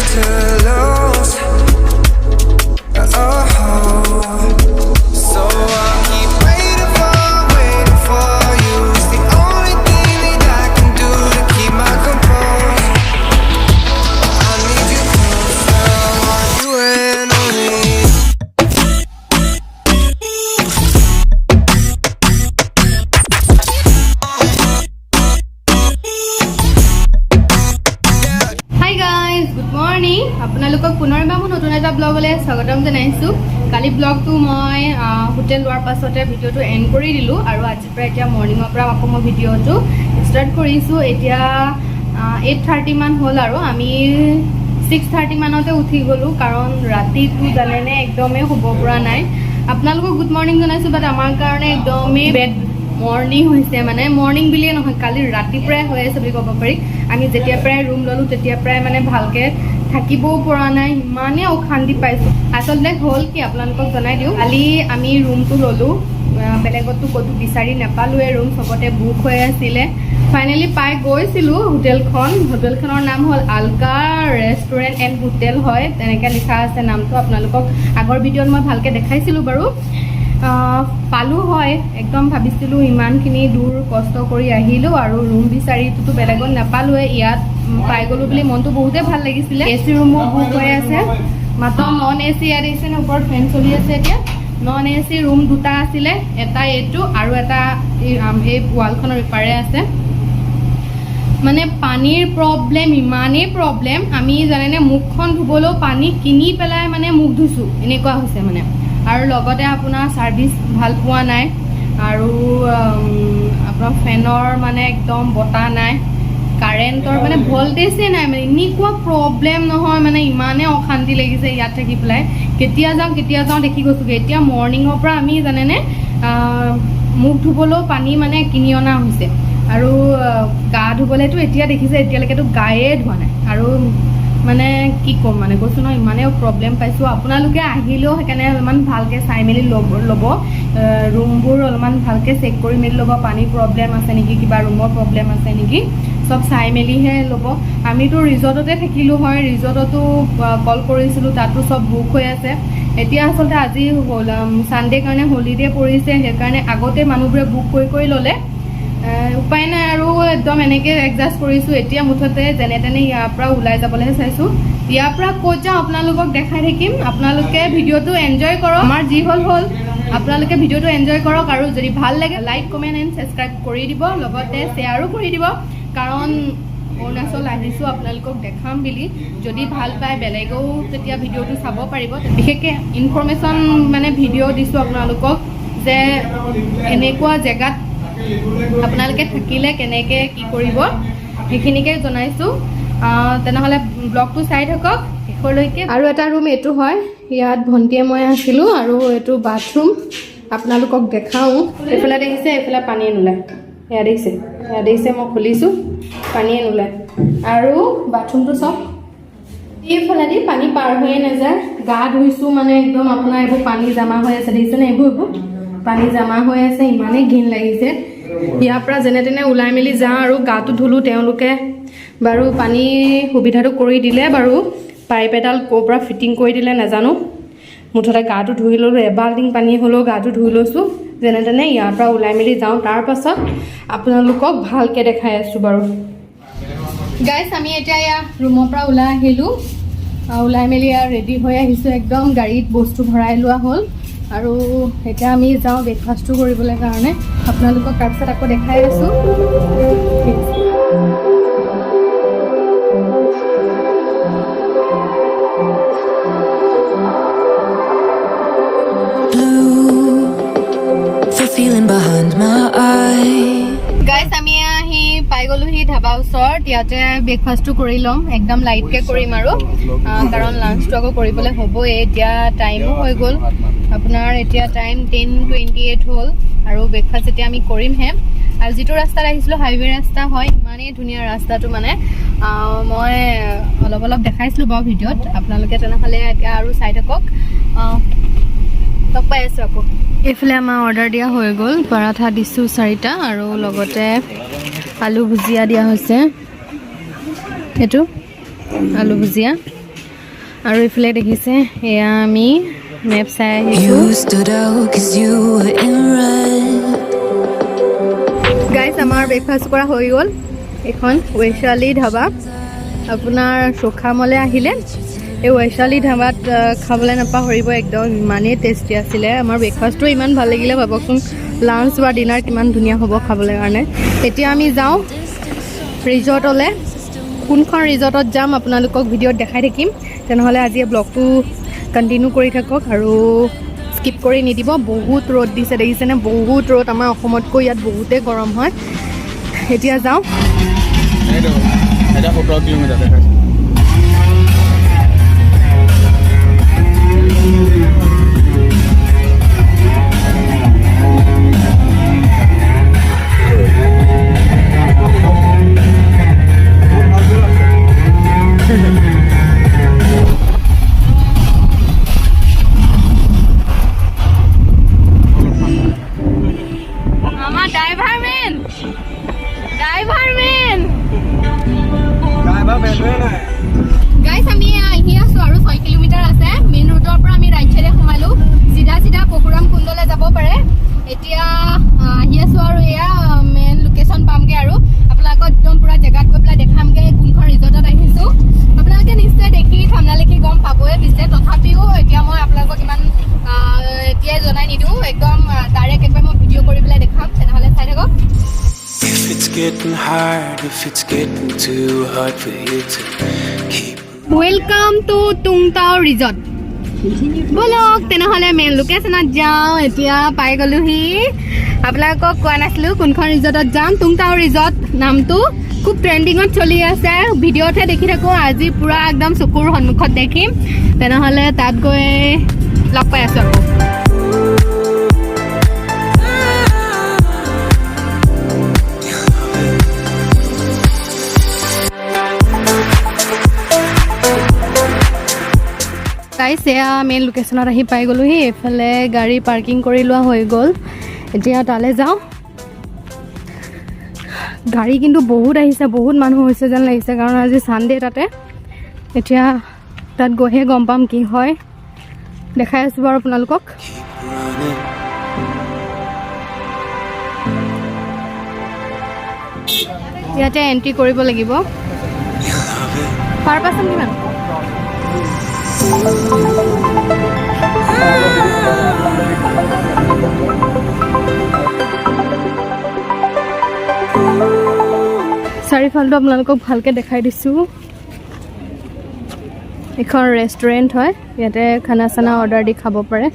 to lose. So I'll keep waiting for you. It's the only thing that I can do to keep my composure. I need you closer, I want you and only you. Hi guys, good morning. আপোনালোকক পুনৰবাৰ মই নতুন এটা ব্লগলৈ স্বাগতম জনাইছো। কালি ব্লগটো মই hotel লোৱাৰ পাছতে ভিডিঅ'টো এণ্ড কৰি দিলোঁ আৰু আজিৰ পৰা এতিয়া মৰ্ণিঙৰ পৰা আকৌ মই ভিডিঅ'টো ষ্টাৰ্ট কৰিছোঁ। এতিয়া 8:30 মান হ'ল আৰু আমি 6:30 মানতে উঠি গ'লোঁ, কাৰণ ৰাতিটো জানেনে একদমেই শুব পৰা নাই। আপোনালোকক গুড মৰ্ণিং জনাইছোঁ, বাট আমাৰ কাৰণে একদমেই বেড মৰ্ণিং হৈছে, মানে মৰ্ণিং বুলিয়ে নহয়, কালি ৰাতিপুৱাই হৈ আছে বুলি ক'ব পাৰি। আমি যেতিয়া পৰাই ৰুম ল'লোঁ তেতিয়া পৰাই মানে ভালকৈ থাকিবও পৰা নাই, ইমানেই অশান্তি পাইছোঁ। আচলতে হ'ল কি আপোনালোকক জনাই দিওঁ, কালি আমি ৰুমটো ল'লোঁ, বেলেগতো ক'তো বিচাৰি নাপালোঁৱে, ৰুম চবতে বুক হৈ আছিলে। ফাইনেলি পাই গৈছিলোঁ হোটেলখনৰ নাম হ'ল আলকা ৰেষ্টুৰেণ্ট এণ্ড হোটেল হয়, তেনেকৈ লিখা আছে নামটো। আপোনালোকক আগৰ ভিডিঅ'ত মই ভালকৈ দেখাইছিলোঁ বাৰু। পালোঁ হয়, একদম ভাবিছিলোঁ ইমানখিনি দূৰ কষ্ট কৰি আহিলোঁ আৰু ৰুম বিচাৰিটোতো বেলেগত নাপালোঁৱে, ইয়াত পাই গ'লোঁ বুলি মনটো বহুতেই ভাল লাগিছিলে। AC ৰুমো বুক হৈ আছে, মাত্ৰ নন AC ইয়াত আহিছে নে, ওপৰত ফেন চলি আছে এতিয়া। নন AC ৰুম দুটা আছিলে, এটা এইটো আৰু এটা এই ৱালখনৰ ইপাৰে আছে। মানে পানীৰ প্ৰব্লেম, ইমানেই প্ৰব্লেম, আমি জানেনে মুখখন ধুবলৈও পানী কিনি পেলাই মানে মুখ ধুইছোঁ, এনেকুৱা হৈছে মানে। আৰু লগতে আপোনাৰ ছাৰ্ভিচ ভাল পোৱা নাই আৰু আপোনাৰ ফেনৰ মানে একদম বতাহ নাই, কাৰেণ্টৰ মানে ভল্টেজেই নাই, মানে এনেকুৱা প্ৰব্লেম নহয়, মানে ইমানেই অশান্তি লাগিছে ইয়াত থাকি পেলাই। কেতিয়া যাওঁ দেখি গৈছোঁগৈ। এতিয়া মৰ্ণিঙৰ পৰা আমি জানেনে মুখ ধুবলৈও পানী মানে কিনি অনা হৈছে আৰু গা ধুবলৈতো এতিয়া দেখিছে, এতিয়ালৈকেতো গায়ে ধোৱা নাই। আৰু মানে কি ক'ম, মানে কৈছোঁ নহয় ইমানেই প্ৰব্লেম পাইছোঁ। আপোনালোকে আহিলেও সেইকাৰণে অলপমান ভালকৈ চাই মেলি ল'ব, ৰুমবোৰ অলপমান ভালকৈ চেক কৰি মেলি ল'ব, পানীৰ প্ৰব্লেম আছে নেকি, কিবা ৰুমৰ প্ৰব্লেম আছে নেকি, চব চাই মেলিহে ল'ব। আমিতো ৰিজৰ্টতে থাকিলোঁ হয়, ৰিজৰ্টতো কল কৰিছিলোঁ, তাতো চব বুক হৈ আছে। এতিয়া আচলতে আজি ছানডে কাৰণে হলিডে পৰিছে, সেইকাৰণে আগতে মানুহবোৰে বুক কৰি ল'লে, উপায় নাই আৰু একদম এনেকৈ এডজাষ্ট কৰিছোঁ। এতিয়া মুঠতে যেনে তেনে ইয়াৰ পৰা ওলাই যাবলৈহে চাইছোঁ। ইয়াৰ পৰা ক'ত যাওঁ আপোনালোকক দেখাই থাকিম, আপোনালোকে ভিডিঅ'টো এনজয় কৰক। আমাৰ যি হ'ল আপোনালোকে ভিডিঅ'টো এনজয় কৰক আৰু যদি ভাল লাগে লাইক কমেণ্ট এণ্ড ছাবস্ক্ৰাইব কৰি দিব, লগতে শ্বেয়াৰো কৰি দিব, কাৰণ অৰুণাচল আহিছোঁ আপোনালোকক দেখাম বুলি। যদি ভাল পায় বেলেগেও তেতিয়া ভিডিঅ'টো চাব পাৰিব। বিশেষকৈ ইনফৰ্মেশ্যন মানে ভিডিঅ' দিছোঁ আপোনালোকক, যে এনেকুৱা জেগাত আপোনালোকে থাকিলে কেনেকৈ কি কৰিব সেইখিনিকে জনাইছোঁ। তেনেহ'লে ব্লগটো চাই থাকক শেষলৈকে। আৰু এটা ৰুম এইটো হয়, ইয়াত ভণ্টিয়ে মই আছিলোঁ, আৰু এইটো বাথৰুম আপোনালোকক দেখাওঁ। এইফালে দেখিছে, এইফালে পানী নোলায়, ইয়াত দেখিছে মই খুলিছোঁ, পানীয়ে নোলায়। আৰু বাথৰুমটো চাওক, এইফালেদি পানী পাৰ হৈয়ে নাযায়। গা ধুইছোঁ মানে একদম আপোনাৰ এইবোৰ পানী জমা হৈ আছে, দেখিছেনে, এইবোৰ পানী জমা হৈ আছে, ইমানেই ঘিণ লাগিছে। ইয়াৰ পৰা যেনে তেনে ওলাই মেলি যাওঁ আৰু গাটো ধুলোঁ। তেওঁলোকে বাৰু পানীৰ সুবিধাটো কৰি দিলে বাৰু, পাইপ এডাল ক'ৰ পৰা ফিটিং কৰি দিলে নাজানো, মুঠতে গাটো ধুই ল'লোঁ, এবাল্টিং পানী হ'লেও গাটো ধুই লৈছোঁ। যেনে তেনে ইয়াৰ পৰা ওলাই মেলি যাওঁ, তাৰপাছত আপোনালোকক ভালকৈ দেখাই আছোঁ বাৰু। গাইছ, আমি এতিয়া এয়া ৰুমৰ পৰা ওলাই আহিলোঁ, ওলাই মেলি ৰেডি হৈ আহিছোঁ, একদম গাড়ীত বস্তু ভৰাই লোৱা হ'ল। আৰু এতিয়া আমি যাওঁ ব্ৰেকফাষ্টটো কৰিবলৈ কাৰণে, আপোনালোকক তাৰপিছত আকৌ দেখাই আছোঁ। গাইছ, আমি আহি পাই গ'লোহি ধাবা ওচৰত, ইয়াতে ব্ৰেকফাষ্টটো কৰি ল'ম, একদম লাইটকৈ কৰিম আৰু, কাৰণ লাঞ্চটো আকৌ কৰিবলৈ হ'বই। এতিয়া টাইমো হৈ গ'ল আপোনাৰ, এতিয়া টাইম 10:28 হ'ল আৰু ব্ৰেকফাষ্ট এতিয়া আমি কৰিমহে। আৰু যিটো ৰাস্তাত আহিছিলোঁ হাইৱে ৰাস্তা হয়, ইমানেই ধুনীয়া ৰাস্তাটো, মানে মই অলপ দেখাইছিলোঁ বাৰু ভিডিঅ'ত, আপোনালোকে তেনেহ'লে এতিয়া আৰু চাই থাকক। লগ পাই আছোঁ আকৌ। এইফালে আমাৰ অৰ্ডাৰ দিয়া হৈ গ'ল, পৰাঠা দিছোঁ 4টা আৰু লগতে আলু ভুজিয়া দিয়া হৈছে, এইটো আলু ভুজিয়া আৰু ইফালে দেখিছে এয়া আমি মেপ চাই আহিছোঁ গাইজ আমাৰ ব্ৰেকফাষ্ট কৰা হৈ গ'ল এখন ৱৈশালী ধাবা আপোনাৰ চোখামলৈ আহিলে এই ৱৈশালী ধাবাত খাবলৈ নাপাহৰিব একদম ইমানেই টেষ্টি আছিলে আমাৰ ব্ৰেকফাষ্টটো ইমান ভাল লাগিলে ভাবকচোন লাঞ্চ বা ডিনাৰ কিমান ধুনীয়া হ'ব খাবলৈ কাৰণে এতিয়া আমি যাওঁ ৰিজৰ্টলৈ কোনখন ৰিজৰ্টত যাম আপোনালোকক ভিডিঅ'ত দেখাই থাকিম তেনেহ'লে আজি ব্লগটো কণ্টিনিউ কৰি থাকক আৰু স্কিপ কৰি নিদিব বহুত ৰ'দ দিছে দেখিছেনে বহুত ৰ'দ আমাৰ অসমতকৈ ইয়াত বহুতেই গৰম হয় এতিয়া যাওঁ এটা 17 কিলোমিটাৰ দেখাইছে গাইজ আমি আহি আছোঁ আৰু 6 কিলোমিটাৰ আছে মেইন ৰোডৰ পৰা আমি ৰাইট চাইডে সোমালোঁ চিধা পৰশুৰাম কুণ্ডলৈ যাব পাৰে এতিয়া আহি আছোঁ আৰু এয়া মেইন লোকেশ্যন পামগৈ আৰু আপোনালোকক একদম পুৰা জেগাত গৈ পেলাই দেখামগৈ কোনখন ৰিজৰ্টত আহিছোঁ আপোনালোকে নিশ্চয় দেখি ঠাণ্ডা লিখি গম পাবই পিছে তথাপিও এতিয়া মই আপোনালোকক ইমান এতিয়াই জনাই নিদিওঁ একদম ডাইৰেক্ট একবাৰ মই ভিডিঅ' কৰি পেলাই দেখাম তেনেহ'লে চাই থাকক If it's getting hard, if it's getting too hard for you to keep welcome to Tung Tao resort বলক তেনেহ'লে মেইন লোকেশ্যনত যাওঁ এতিয়া পাই গ'লোহি আপোনালোকক কোৱা নাছিলোঁ কোনখন ৰিজৰ্টত যাম টুং টাও ৰিজৰ্ট নামটো খুব ট্ৰেণ্ডিঙত চলি আছে ভিডিঅ'তহে দেখি থাকোঁ আজি পূৰা একদম চকুৰ সন্মুখত দেখিম তেনেহ'লে তাত গৈ লগ পাই আছোঁ আকৌ গাইজ এয়া মেইন লোকেশ্যনত আহি পাই গ'লোহি এইফালে গাড়ী পাৰ্কিং কৰি লোৱা হৈ গ'ল এতিয়া তালৈ যাওঁ গাড়ী কিন্তু বহুত আহিছে বহুত মানুহ হৈছে যেন লাগিছে কাৰণ আজি ছানডে তাতে এতিয়া তাত গৈহে গম পাম কি হয় দেখাই আছোঁ বাৰু আপোনালোকক ইয়াতে এণ্ট্ৰি কৰিব লাগিব পাৰ পাৰ্চন কিমান চাৰিফালটো আপোনালোকক ভালকৈ দেখাই দিছোঁ এখন ৰেষ্টুৰেণ্ট হয় ইয়াতে খানা চানা অৰ্ডাৰ দি খাব পাৰে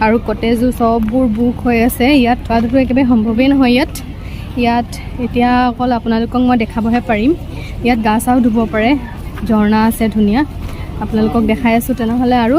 আৰু কটেজো চববোৰ বুক হৈ আছে ইয়াত থোৱাটো একেবাৰে সম্ভৱেই নহয় ইয়াত এতিয়া অকল আপোনালোকক মই দেখাবহে পাৰিম ইয়াত গা চাও ধুব পাৰে ঝৰ্ণা আছে ধুনীয়া আপোনালোকক দেখাই আছোঁ তেনেহ'লে আৰু